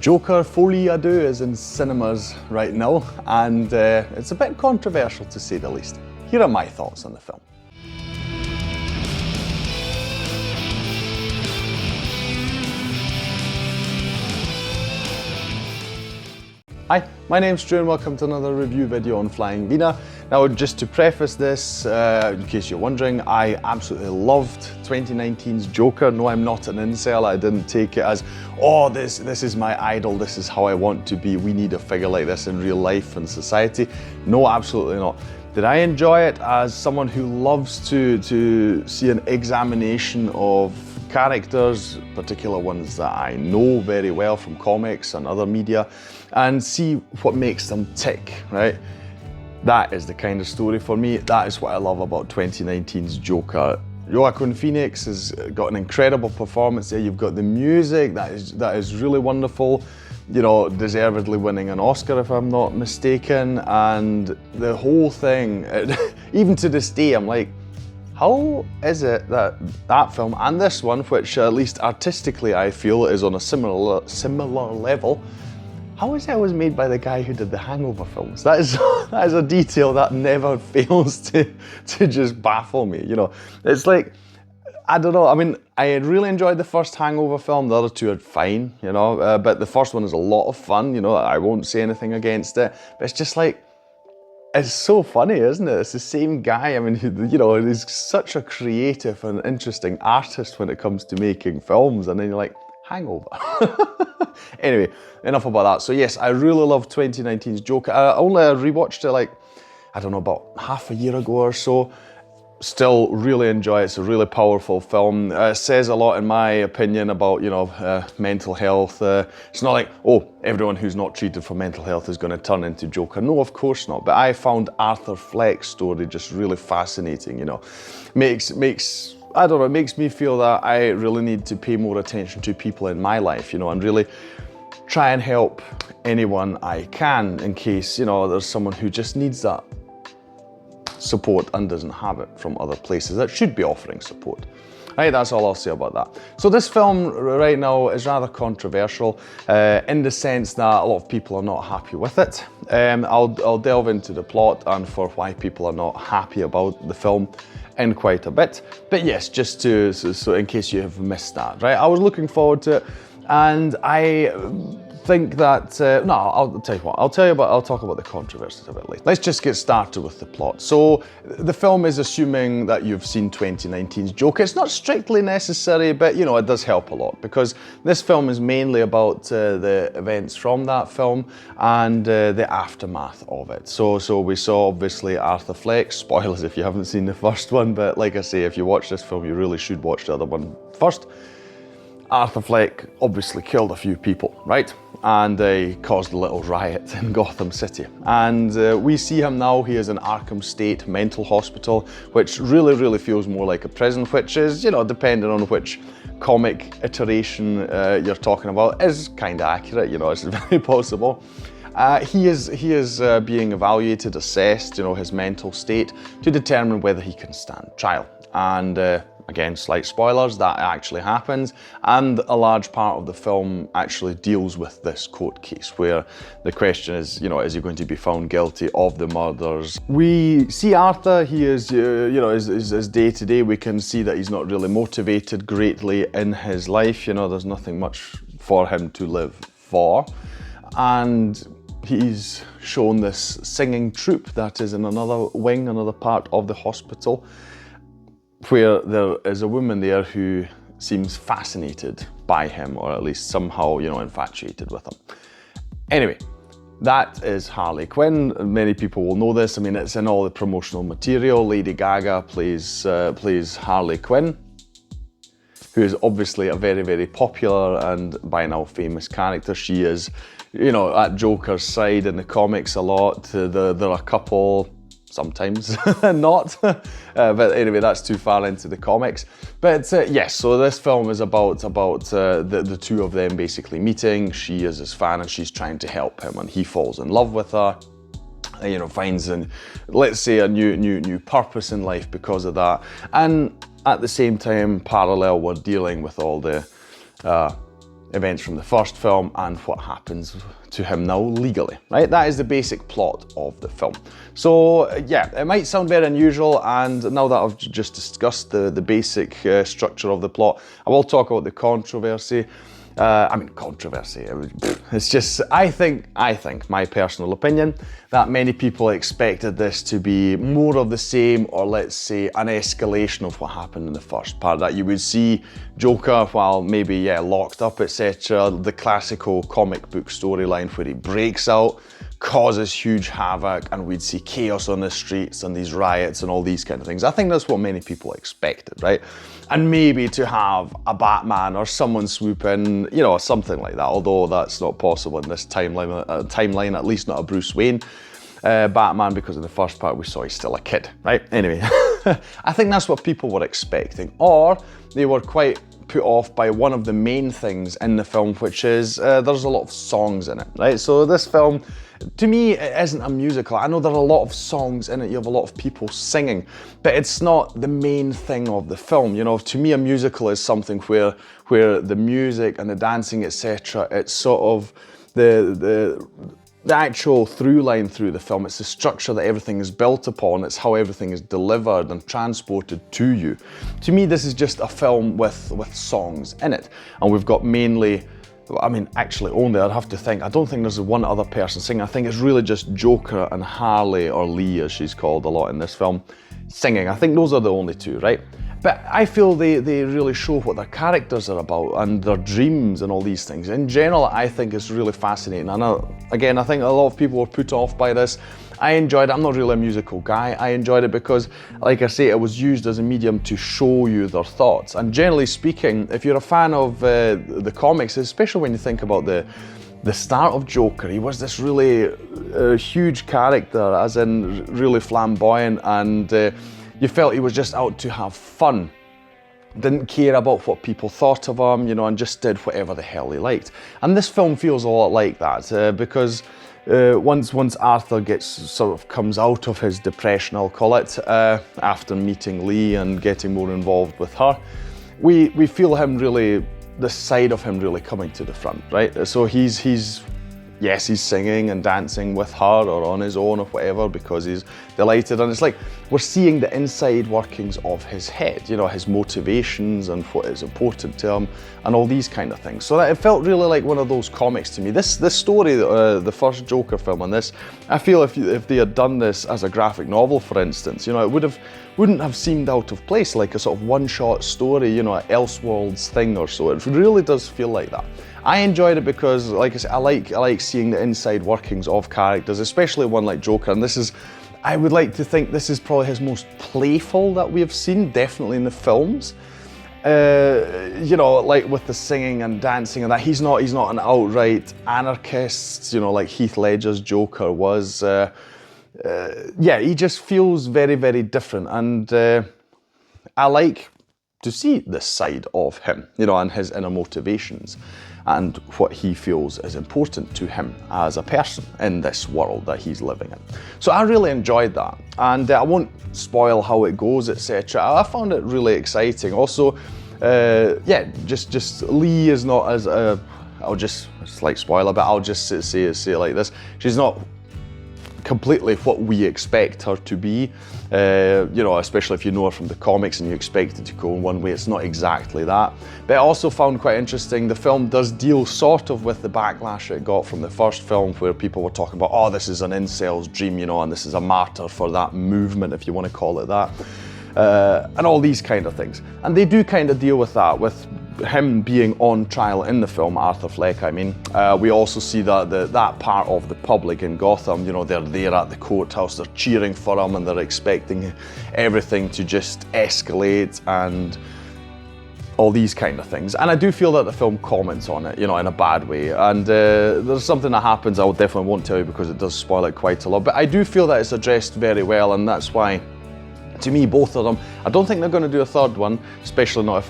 Joker, Folie, Deux is in cinemas right now, and it's a bit controversial to say the least. Here are my thoughts on the film. Hi, my name's Drew and welcome to another review video on Flying Wiener. Now, just to preface this, in case you're wondering, I absolutely loved 2019's Joker. No, I'm not an incel. I didn't take it as, oh, this is my idol, this is how I want to be. We need a figure like this in real life and society. No, absolutely not. Did I enjoy it as someone who loves to see an examination of characters, particular ones that I know very well from comics and other media, and see what makes them tick, right? That is the kind of story for me. That is what I love about 2019's Joker. Joaquin Phoenix has got an incredible performance there. You've got the music, that is really wonderful. You know, deservedly winning an Oscar if I'm not mistaken. And the whole thing, even to this day, I'm like, how is it that that film and this one, which at least artistically I feel is on a similar level, how is it was made by the guy who did the Hangover films? That is a detail that never fails to just baffle me, you know. It's like, I don't know, I mean, I had really enjoyed the first Hangover film, the other two are fine, you know, but the first one is a lot of fun, you know, I won't say anything against it, but it's just like, it's so funny, isn't it? It's the same guy, I mean, you know, he's such a creative and interesting artist when it comes to making films, and then you're like, Hangover. Anyway, enough about that. So yes, I really love 2019's Joker. I only rewatched it like, I don't know, about half a year ago or so. Still really enjoy it. It's a really powerful film. It says a lot in my opinion about, you know, mental health. It's not like, oh, everyone who's not treated for mental health is going to turn into Joker. No, of course not. But I found Arthur Fleck's story just really fascinating, you know. I don't know, it makes me feel that I really need to pay more attention to people in my life, you know, and really try and help anyone I can in case, you know, there's someone who just needs that support and doesn't have it from other places that should be offering support. Right, that's all I'll say about that. So this film right now is rather controversial in the sense that a lot of people are not happy with it. I'll delve into the plot and for why people are not happy about the film in quite a bit. But yes, just so in case you have missed that, right? I was looking forward to it, and I think that, no, I'll tell you what, I'll talk about the controversies a bit later. Let's just get started with the plot. So the film is assuming that you've seen 2019's Joker. It's not strictly necessary, but you know, it does help a lot because this film is mainly about the events from that film and the aftermath of it. So we saw obviously Arthur Fleck, spoilers if you haven't seen the first one, but like I say, if you watch this film, you really should watch the other one first. Arthur Fleck obviously killed a few people, right? And caused a little riot in Gotham City. And we see him now, he is in Arkham State Mental Hospital, which really feels more like a prison, which is, you know, depending on which comic iteration you're talking about, is kind of accurate, you know, it's very possible. He is being evaluated, assessed, you know, his mental state to determine whether he can stand trial. And again, slight spoilers, that actually happens, and a large part of the film actually deals with this court case where the question is, you know, is he going to be found guilty of the murders? We see Arthur, he is, you know, his day to day, we can see that he's not really motivated greatly in his life, you know, there's nothing much for him to live for, and he's shown this singing troupe that is in another wing, another part of the hospital, where there is a woman there who seems fascinated by him, or at least somehow, you know, infatuated with him. Anyway, that is Harley Quinn. Many people will know this. I mean, it's in all the promotional material. Lady Gaga plays Harley Quinn, who is obviously a very popular and by now famous character. She is, you know, at Joker's side in the comics a lot. There are a couple, sometimes not, but anyway, that's too far into the comics. But yes, so this film is about the two of them basically meeting. She is his fan and she's trying to help him, and he falls in love with her, you know, finds let's say a new purpose in life because of that. And at the same time, parallel, we're dealing with all the events from the first film and what happens to him now legally, right? That is the basic plot of the film. So yeah, it might sound very unusual, and now that I've just discussed the basic structure of the plot, I will talk about the controversy. Controversy, it's just, I think, my personal opinion, that many people expected this to be more of the same, or let's say an escalation of what happened in the first part, that you would see Joker, while maybe, yeah, locked up, etc., the classical comic book storyline where he breaks out, causes huge havoc, and we'd see chaos on the streets and these riots and all these kind of things. I think that's what many people expected, right? And maybe to have a Batman or someone swoop in, you know, something like that, although that's not possible in this timeline, at least not a Bruce Wayne Batman, because in the first part we saw he's still a kid, right? Anyway, I think that's what people were expecting, or they were quite put off by one of the main things in the film, which is there's a lot of songs in it, right? So this film, to me, it isn't a musical. I know there are a lot of songs in it, you have a lot of people singing, but it's not the main thing of the film. You know, to me, a musical is something where the music and the dancing, etc., it's sort of the actual through line through the film. It's the structure that everything is built upon. It's how everything is delivered and transported to you. To me, this is just a film with songs in it. And we've got mainly, I mean, actually only, I'd have to think, I don't think there's one other person singing. I think it's really just Joker and Harley, or Lee as she's called a lot in this film, singing. I think those are the only two, right? But I feel they really show what their characters are about and their dreams and all these things. In general, I think it's really fascinating. And again, I think a lot of people were put off by this. I enjoyed it. I'm not really a musical guy. I enjoyed it because, like I say, it was used as a medium to show you their thoughts. And generally speaking, if you're a fan of the comics, especially when you think about the start of Joker, he was this really huge character, as in really flamboyant, and you felt he was just out to have fun. Didn't care about what people thought of him, you know, and just did whatever the hell he liked. And this film feels a lot like that, because once Arthur comes out of his depression, I'll call it, after meeting Lee and getting more involved with her, we feel him really, the side of him really coming to the front, right? So he's singing and dancing with her or on his own or whatever because he's delighted, and it's like we're seeing the inside workings of his head, you know, his motivations and what is important to him and all these kind of things. So that it felt really like one of those comics to me. This story, the first Joker film, and this, I feel if they had done this as a graphic novel, for instance, you know, it wouldn't have seemed out of place, like a sort of one-shot story, you know, an Elseworlds thing or so. It really does feel like that. I enjoyed it because, like I said, I like seeing the inside workings of characters, especially one like Joker. And this is, I would like to think this is probably his most playful that we have seen, definitely in the films. You know, like with the singing and dancing and that, he's not an outright anarchist, you know, like Heath Ledger's Joker was. Yeah, he just feels very, very different, and I like to see this side of him, you know, and his inner motivations and what he feels is important to him as a person in this world that he's living in. So I really enjoyed that, and I won't spoil how it goes, etc. I found it really exciting. Also, yeah, just Lee is not as it's like spoiler, but I'll just say it like this: she's not completely what we expect her to be, you know, especially if you know her from the comics and you expect it to go in one way. It's not exactly that. But I also found quite interesting, the film does deal sort of with the backlash it got from the first film, where people were talking about, oh, this is an incel's dream, you know, and this is a martyr for that movement, if you want to call it that, and all these kind of things. And they do kind of deal with that, with him being on trial in the film, Arthur Fleck, I mean. We also see that part of the public in Gotham, you know, they're there at the courthouse, they're cheering for him and they're expecting everything to just escalate and all these kind of things. And I do feel that the film comments on it, you know, in a bad way. And there's something that happens, I definitely won't tell you because it does spoil it quite a lot, but I do feel that it's addressed very well, and that's why, to me, both of them, I don't think they're going to do a third one, especially not if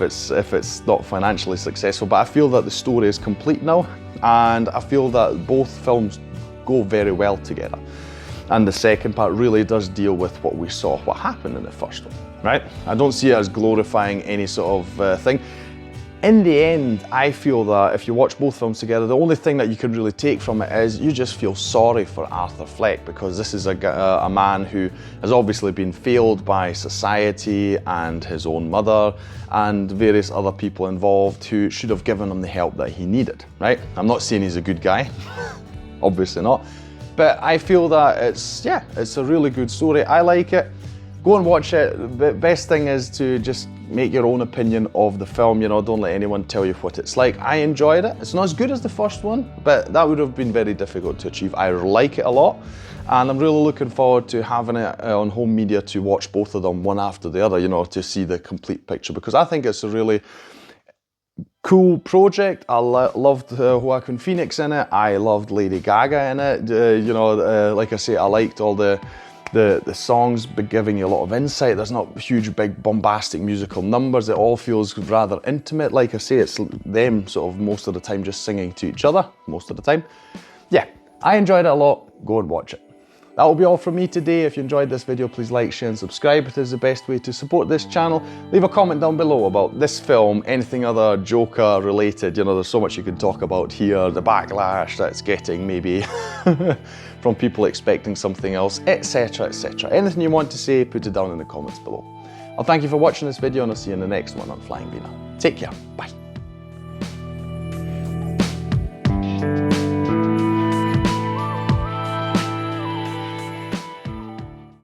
it's not financially successful, but I feel that the story is complete now, and I feel that both films go very well together. And the second part really does deal with what we saw, what happened in the first one, right? I don't see it as glorifying any sort of thing. in the end, I feel that if you watch both films together, the only thing that you can really take from it is you just feel sorry for Arthur Fleck, because this is a man who has obviously been failed by society and his own mother and various other people involved who should have given him the help that he needed, right? I'm not saying he's a good guy, obviously not, but I feel that it's a really good story. I like it. Go and watch it. The best thing is to just make your own opinion of the film, you know, don't let anyone tell you what it's like. I enjoyed it. It's not as good as the first one, but that would have been very difficult to achieve. I like it a lot, and I'm really looking forward to having it on home media to watch both of them one after the other, you know, to see the complete picture, because I think it's a really cool project. I loved Joaquin Phoenix in it. I loved Lady Gaga in it. You know, like I say, I liked all the songs giving you a lot of insight. There's not huge, big, bombastic musical numbers. It all feels rather intimate. Like I say, it's them sort of most of the time just singing to each other, most of the time. Yeah, I enjoyed it a lot. Go and watch it. That will be all from me today. If you enjoyed this video, please like, share and subscribe. It is the best way to support this channel. Leave a comment down below about this film, anything other Joker related. You know, there's so much you can talk about here. The backlash that it's getting maybe from people expecting something else, etc, etc. Anything you want to say, put it down in the comments below. I'll thank you for watching this video, and I'll see you in the next one on Flying Wiener. Take care. Bye.